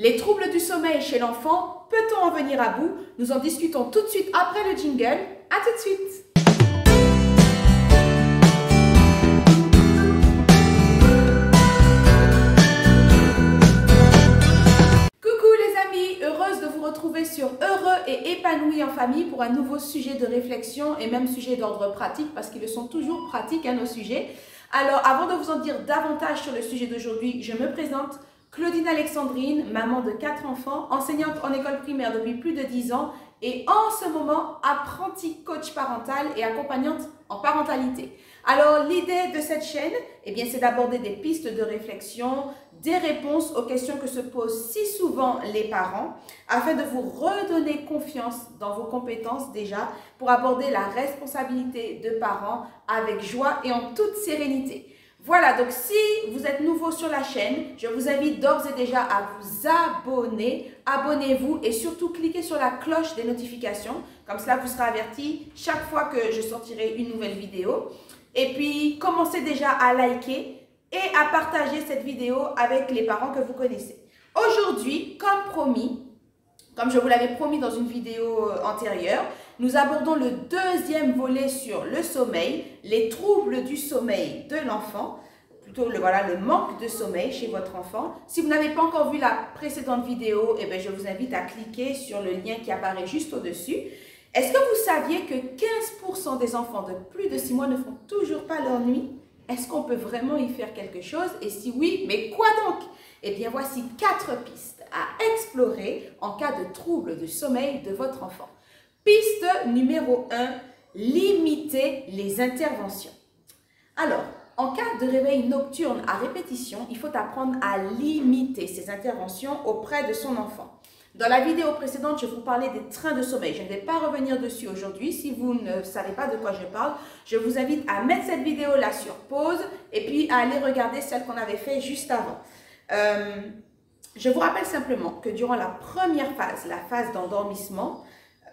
Les troubles du sommeil chez l'enfant, peut-on en venir à bout? Nous en discutons tout de suite après le jingle. À tout de suite! Heureuse de vous retrouver sur Heureux et épanoui en famille pour un nouveau sujet de réflexion et même sujet d'ordre pratique parce qu'ils sont toujours pratiques nos sujets. Alors avant de vous en dire davantage sur le sujet d'aujourd'hui, je me présente Claudine Alexandrine, maman de 4 enfants, enseignante en école primaire depuis plus de 10 ans et en ce moment apprentie coach parental et accompagnante en parentalité. Alors l'idée de cette chaîne, c'est d'aborder des pistes de réflexion, des réponses aux questions que se posent si souvent les parents, afin de vous redonner confiance dans vos compétences déjà, pour aborder la responsabilité de parents avec joie et en toute sérénité. Voilà, donc si vous êtes nouveau sur la chaîne, je vous invite d'ores et déjà à vous abonner. Abonnez-vous et surtout cliquez sur la cloche des notifications. Comme cela, vous serez averti chaque fois que je sortirai une nouvelle vidéo. Et puis, commencez déjà à liker et à partager cette vidéo avec les parents que vous connaissez. Aujourd'hui, comme promis, comme je vous l'avais promis dans une vidéo antérieure, nous abordons le deuxième volet sur le sommeil, les troubles du sommeil de l'enfant, plutôt le manque de sommeil chez votre enfant. Si vous n'avez pas encore vu la précédente vidéo, je vous invite à cliquer sur le lien qui apparaît juste au-dessus. Est-ce que vous saviez que 15% des enfants de plus de 6 mois ne font toujours pas leur nuit? Est-ce qu'on peut vraiment y faire quelque chose? Et si oui, mais quoi donc? Voici 4 pistes à explorer en cas de trouble du sommeil de votre enfant. Piste numéro 1, limiter les interventions. Alors, en cas de réveil nocturne à répétition, il faut apprendre à limiter ces interventions auprès de son enfant. Dans la vidéo précédente, je vous parlais des trains de sommeil. Je ne vais pas revenir dessus aujourd'hui. Si vous ne savez pas de quoi je parle, je vous invite à mettre cette vidéo-là sur pause et puis à aller regarder celle qu'on avait fait juste avant. Je vous rappelle simplement que durant la première phase, la phase d'endormissement,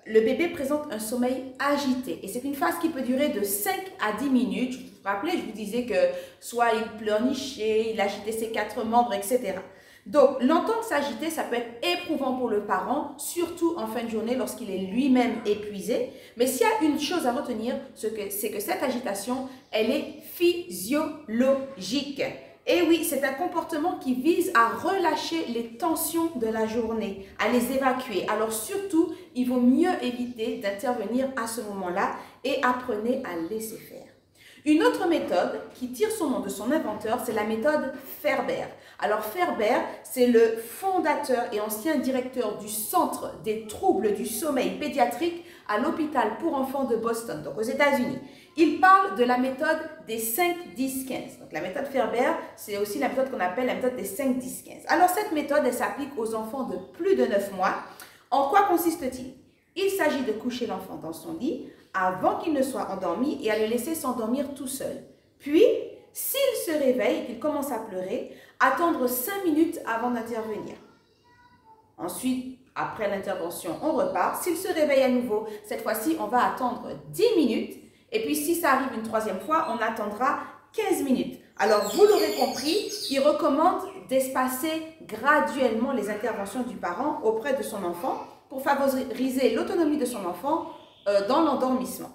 le bébé présente un sommeil agité. Et c'est une phase qui peut durer de 5 à 10 minutes. Vous vous rappelez, je vous disais que soit il pleurnichait, il agitait ses 4 membres, etc. Donc, l'entendre s'agiter, ça peut être éprouvant pour le parent, surtout en fin de journée lorsqu'il est lui-même épuisé. Mais s'il y a une chose à retenir, c'est que cette agitation, elle est physiologique. Et oui, c'est un comportement qui vise à relâcher les tensions de la journée, à les évacuer. Alors surtout, il vaut mieux éviter d'intervenir à ce moment-là et apprenez à laisser faire. Une autre méthode qui tire son nom de son inventeur, c'est la méthode Ferber. Alors Ferber, c'est le fondateur et ancien directeur du Centre des troubles du sommeil pédiatrique à l'hôpital pour enfants de Boston, donc aux États-Unis. Il parle de la méthode des 5-10-15. Donc la méthode Ferber, c'est aussi la méthode qu'on appelle la méthode des 5-10-15. Alors cette méthode, elle s'applique aux enfants de plus de 9 mois. En quoi consiste-t-il? Il s'agit de coucher l'enfant dans son lit avant qu'il ne soit endormi et à le laisser s'endormir tout seul. Puis, s'il se réveille et qu'il commence à pleurer, attendre 5 minutes avant d'intervenir. Ensuite, après l'intervention, on repart. S'il se réveille à nouveau, cette fois-ci, on va attendre 10 minutes. Et puis, si ça arrive une troisième fois, on attendra 15 minutes. Alors, vous l'aurez compris, il recommande d'espacer graduellement les interventions du parent auprès de son enfant pour favoriser l'autonomie de son enfant dans l'endormissement.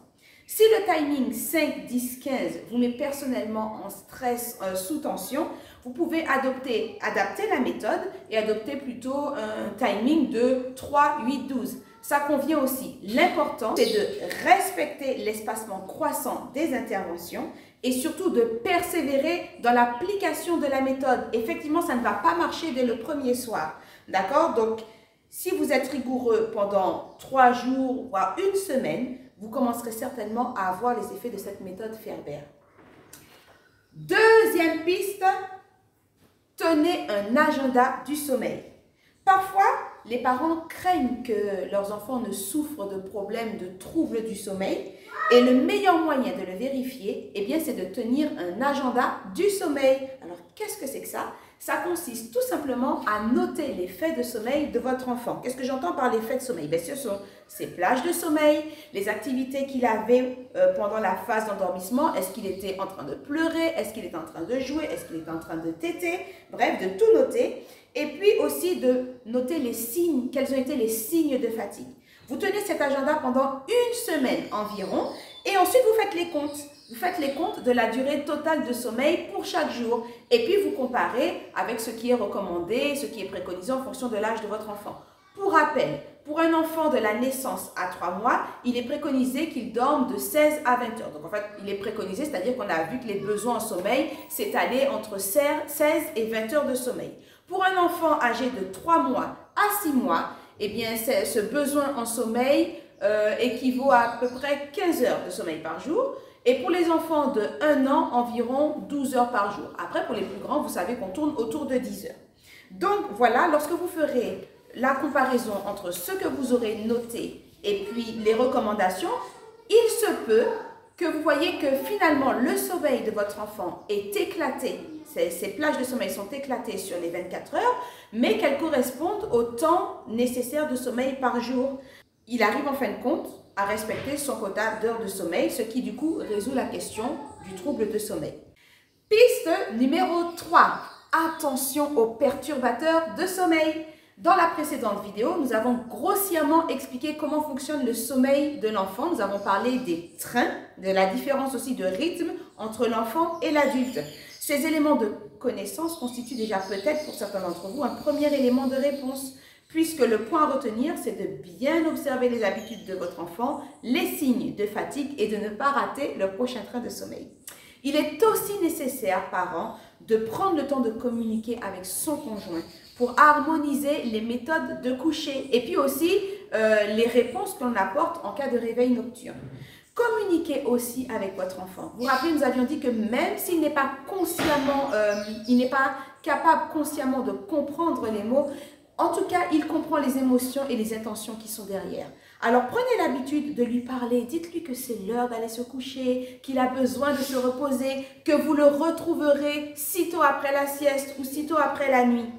Si le timing 5, 10, 15 vous met personnellement en stress, sous tension, vous pouvez adapter la méthode et adopter plutôt un timing de 3, 8, 12. Ça convient aussi. L'important, c'est de respecter l'espacement croissant des interventions et surtout de persévérer dans l'application de la méthode. Effectivement, ça ne va pas marcher dès le premier soir. D'accord? Donc, si vous êtes rigoureux pendant 3 jours, voire une semaine, vous commencerez certainement à avoir les effets de cette méthode Ferber. Deuxième piste, tenez un agenda du sommeil. Parfois, les parents craignent que leurs enfants ne souffrent de problèmes de troubles du sommeil et le meilleur moyen de le vérifier, c'est de tenir un agenda du sommeil. Alors, qu'est-ce que c'est que ça? Ça consiste tout simplement à noter les faits de sommeil de votre enfant. Qu'est-ce que j'entends par les faits de sommeil? Ce sont ses plages de sommeil, les activités qu'il avait pendant la phase d'endormissement. Est-ce qu'il était en train de pleurer? Est-ce qu'il était en train de jouer? Est-ce qu'il était en train de téter? Bref, de tout noter. Et puis aussi de noter les signes, quels ont été les signes de fatigue. Vous tenez cet agenda pendant une semaine environ et ensuite vous faites les comptes. Vous faites les comptes de la durée totale de sommeil pour chaque jour et puis vous comparez avec ce qui est recommandé, ce qui est préconisé en fonction de l'âge de votre enfant. Pour rappel, pour un enfant de la naissance à 3 mois, il est préconisé qu'il dorme de 16 à 20 heures. Donc en fait, il est préconisé, c'est-à-dire qu'on a vu que les besoins en sommeil s'étalaient entre 16 et 20 heures de sommeil. Pour un enfant âgé de 3 mois à 6 mois, eh bien, ce besoin en sommeil équivaut à peu près 15 heures de sommeil par jour. Et pour les enfants de 1 an, environ 12 heures par jour. Après, pour les plus grands, vous savez qu'on tourne autour de 10 heures. Donc voilà, lorsque vous ferez la comparaison entre ce que vous aurez noté et puis les recommandations, il se peut que vous voyez que finalement le sommeil de votre enfant est éclaté. Ces plages de sommeil sont éclatées sur les 24 heures, mais qu'elles correspondent au temps nécessaire de sommeil par jour. Il arrive en fin de compte à respecter son quota d'heures de sommeil, ce qui du coup résout la question du trouble de sommeil. Piste numéro 3. Attention aux perturbateurs de sommeil. Dans la précédente vidéo, nous avons grossièrement expliqué comment fonctionne le sommeil de l'enfant. Nous avons parlé des trains, de la différence aussi de rythme entre l'enfant et l'adulte. Ces éléments de connaissance constituent déjà peut-être pour certains d'entre vous un premier élément de réponse, puisque le point à retenir, c'est de bien observer les habitudes de votre enfant, les signes de fatigue et de ne pas rater le prochain train de sommeil. Il est aussi nécessaire, parents, de prendre le temps de communiquer avec son conjoint pour harmoniser les méthodes de coucher et puis aussi les réponses qu'on apporte en cas de réveil nocturne. Communiquez aussi avec votre enfant. Vous vous rappelez, nous avions dit que même s'il n'est pas consciemment, il n'est pas capable consciemment de comprendre les mots, en tout cas, il comprend les émotions et les intentions qui sont derrière. Alors, prenez l'habitude de lui parler. Dites-lui que c'est l'heure d'aller se coucher, qu'il a besoin de se reposer, que vous le retrouverez sitôt après la sieste ou sitôt après la nuit.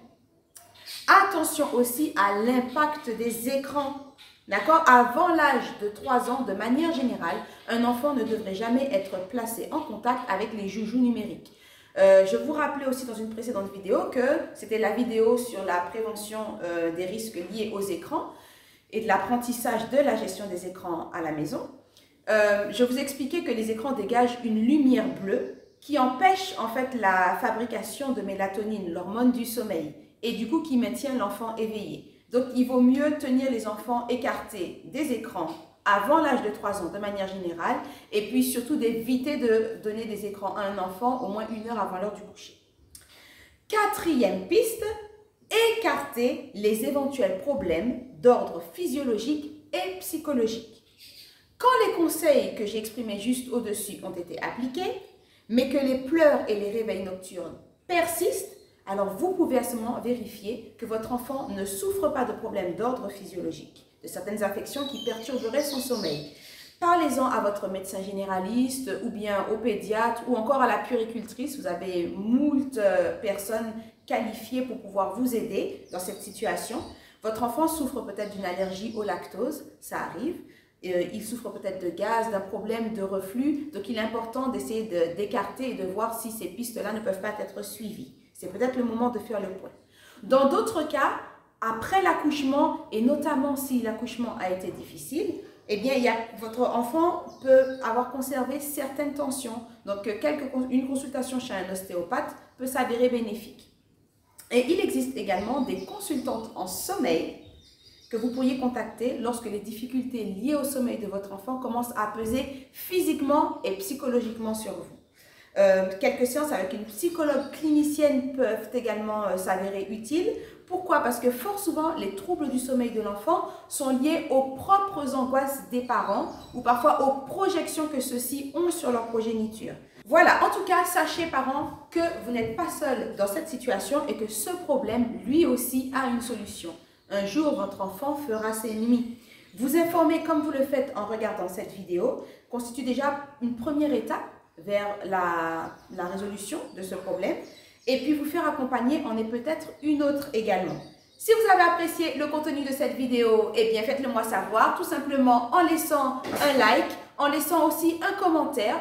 Attention aussi à l'impact des écrans. D'accord? Avant l'âge de 3 ans, de manière générale, un enfant ne devrait jamais être placé en contact avec les joujoux numériques. Je vous rappelais aussi dans une précédente vidéo que c'était la vidéo sur la prévention des risques liés aux écrans et de l'apprentissage de la gestion des écrans à la maison. Je vous expliquais que les écrans dégagent une lumière bleue qui empêche en fait la fabrication de mélatonine, l'hormone du sommeil, et du coup qui maintient l'enfant éveillé. Donc il vaut mieux tenir les enfants écartés des écrans avant l'âge de 3 ans de manière générale, et puis surtout d'éviter de donner des écrans à un enfant au moins 1 heure avant l'heure du coucher. Quatrième piste, écarter les éventuels problèmes d'ordre physiologique et psychologique. Quand les conseils que j'ai exprimés juste au-dessus ont été appliqués, mais que les pleurs et les réveils nocturnes persistent, alors vous pouvez à ce moment vérifier que votre enfant ne souffre pas de problèmes d'ordre physiologique, de certaines affections qui perturberaient son sommeil. Parlez-en à votre médecin généraliste ou bien au pédiatre ou encore à la puéricultrice. Vous avez moult personnes qualifiées pour pouvoir vous aider dans cette situation. Votre enfant souffre peut-être d'une allergie au lactose, ça arrive. Il souffre peut-être de gaz, d'un problème de reflux. Donc il est important d'essayer d'écarter et de voir si ces pistes-là ne peuvent pas être suivies. C'est peut-être le moment de faire le point. Dans d'autres cas, après l'accouchement, et notamment si l'accouchement a été difficile, eh bien, votre enfant peut avoir conservé certaines tensions. Donc, une consultation chez un ostéopathe peut s'avérer bénéfique. Et il existe également des consultantes en sommeil que vous pourriez contacter lorsque les difficultés liées au sommeil de votre enfant commencent à peser physiquement et psychologiquement sur vous. Quelques séances avec une psychologue clinicienne peuvent également s'avérer utiles. Pourquoi? Parce que fort souvent, les troubles du sommeil de l'enfant sont liés aux propres angoisses des parents ou parfois aux projections que ceux-ci ont sur leur progéniture. Voilà, en tout cas, sachez parents que vous n'êtes pas seuls dans cette situation et que ce problème, lui aussi, a une solution. Un jour, votre enfant fera ses nuits. Vous informer comme vous le faites en regardant cette vidéo constitue déjà une première étape vers la résolution de ce problème. et puis vous faire accompagner en est peut-être une autre également. Si vous avez apprécié le contenu de cette vidéo, eh bien faites-le moi savoir tout simplement en laissant un like, en laissant aussi un commentaire.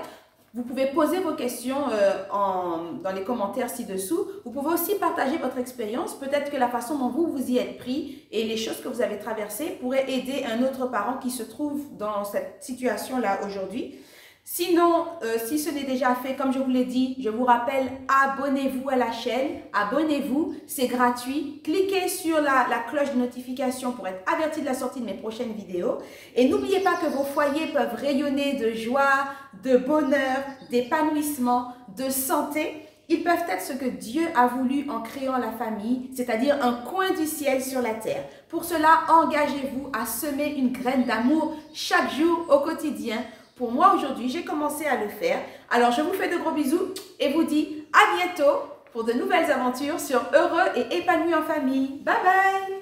Vous pouvez poser vos questions dans les commentaires ci-dessous. Vous pouvez aussi partager votre expérience. Peut-être que la façon dont vous vous y êtes pris et les choses que vous avez traversées pourraient aider un autre parent qui se trouve dans cette situation-là aujourd'hui. Sinon, si ce n'est déjà fait, comme je vous l'ai dit, je vous rappelle, abonnez-vous à la chaîne, abonnez-vous, c'est gratuit. Cliquez sur la cloche de notification pour être averti de la sortie de mes prochaines vidéos. Et n'oubliez pas que vos foyers peuvent rayonner de joie, de bonheur, d'épanouissement, de santé. Ils peuvent être ce que Dieu a voulu en créant la famille, c'est-à-dire un coin du ciel sur la terre. Pour cela, engagez-vous à semer une graine d'amour chaque jour au quotidien. Pour moi, aujourd'hui, j'ai commencé à le faire. Alors, je vous fais de gros bisous et vous dis à bientôt pour de nouvelles aventures sur Heureux et épanoui en famille. Bye bye!